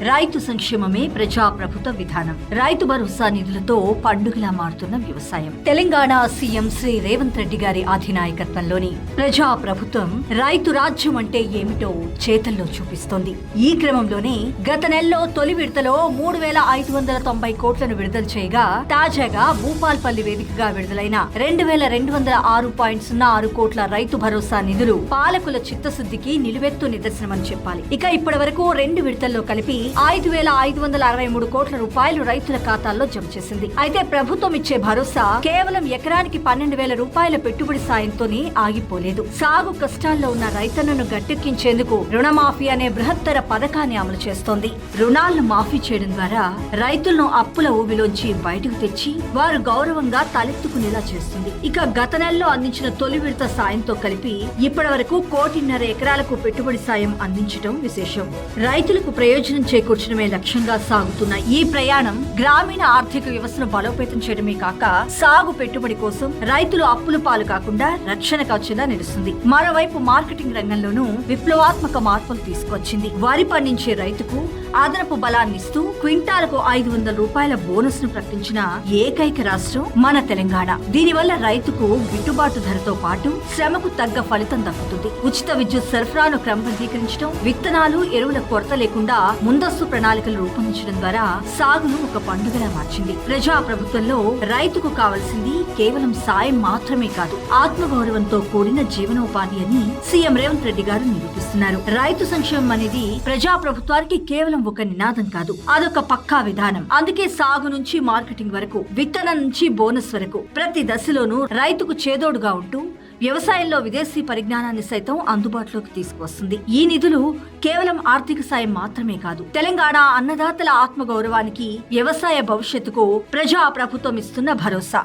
రైతు సంక్షేమమే ప్రజా ప్రభుత్వ విధానం. రైతు భరోసా నిధులతో పండుగలా మారుతున్న వ్యవసాయం. తెలంగాణ సీఎం శ్రీ రేవంత్ రెడ్డి గారి అధినాయకత్వంలోని ప్రజా ప్రభుత్వం రైతు రాజ్యం అంటే ఏమిటో చేతల్లో చూపిస్తోంది. ఈ క్రమంలోనే గత నెలలో తొలి విడతలో 3,590 కోట్లను విడుదల చేయగా, తాజాగా భూపాల్పల్లి వేదికగా విడుదలైన 2,206.06 కోట్ల రైతు భరోసా నిధులు పాలకుల చిత్తశుద్ధికి నిలువెత్తు నిదర్శనమని చెప్పాలి. ఇక ఇప్పటి వరకు 2 విడతల్లో కలిపి 5,563 కోట్ల రూపాయలు రైతుల ఖాతాల్లో జమ చేసింది. అయితే ప్రభుత్వం ఇచ్చే భరోసా కేవలం ఎకరానికి 12,000 రూపాయల పెట్టుబడి సాయంతోనే ఆగిపోలేదు. సాగు కష్టాల్లో ఉన్న రైతన్నను గట్టెక్కించేందుకు రుణమాఫీ అనే బృహత్తర పథకాన్ని అమలు చేస్తోంది. రుణాలను మాఫీ చేయడం ద్వారా రైతులను అప్పుల ఊబిలోంచి బయటకు తెచ్చి వారు గౌరవంగా తలెత్తుకునేలా చేస్తుంది. ఇక గత నెలలో అందించిన తొలి విడత సాయంతో కలిపి ఇప్పటి వరకు 1,500,000 ఎకరాలకు పెట్టుబడి సాయం అందించడం విశేషం. రైతులకు ప్రయోజనం చేకూర్చడమే లక్ష్యంగా సాగుతున్న ఈ ప్రయాణం గ్రామీణ ఆర్థిక వ్యవస్థను బలోపేతం చేయడమే కాక, సాగు పెట్టుబడి కోసం రైతులు అప్పుల పాలు కాకుండా రక్షణ కవచంగా నిలుస్తుంది. మరోవైపు మార్కెటింగ్ రంగంలోనూ విప్లవాత్మక మార్పులు తీసుకొచ్చింది. వరి పండించే రైతుకు అదనపు బలాన్నిస్తూ క్వింటాలకు 500 రూపాయల బోనస్ ను ప్రకటించిన ఏకైక రాష్ట్రం మన తెలంగాణ. దీనివల్ల రైతుకు గిట్టుబాటు ధరతో పాటు శ్రమకు తగ్గ ఫలితం దక్కుతుంది. ఉచిత విద్యుత్ సరఫరాను క్రమబద్ధీకరించడం, విత్తనాలు, ఎరువుల కొరత లేకుండా ముందస్తు ప్రణాళికలు రూపొందించడం ద్వారా సాగును ఒక పండుగలా మార్చింది. ప్రజా ప్రభుత్వంలో రైతుకు కావాల్సింది కేవలం సాయం మాత్రమే కాదు, ఆత్మగౌరవంతో కూడిన జీవనోపాధి అని సీఎం రేవంత్ రెడ్డి గారు నిరూపిస్తున్నారు. రైతు సంక్షేమం అనేది ప్రజా ప్రభుత్వానికి కేవలం ఒక నినాదం కాదు, అదొక పక్కా విధానం. అందుకే సాగు నుంచి మార్కెటింగ్ వరకు, విత్తనం నుంచి బోనస్ వరకు ప్రతి దశలోనూ రైతుకు చేదోడుగా ఉంటూ వ్యవసాయంలో విదేశీ పరిజ్ఞానాన్ని సైతం అందుబాటులోకి తీసుకువస్తుంది. ఈ నిధులు కేవలం ఆర్థిక సాయం మాత్రమే కాదు, తెలంగాణ అన్నదాతల ఆత్మగౌరవానికి, వ్యవసాయ భవిష్యత్తుకు ప్రజా ప్రభుత్వం ఇస్తున్న భరోసా.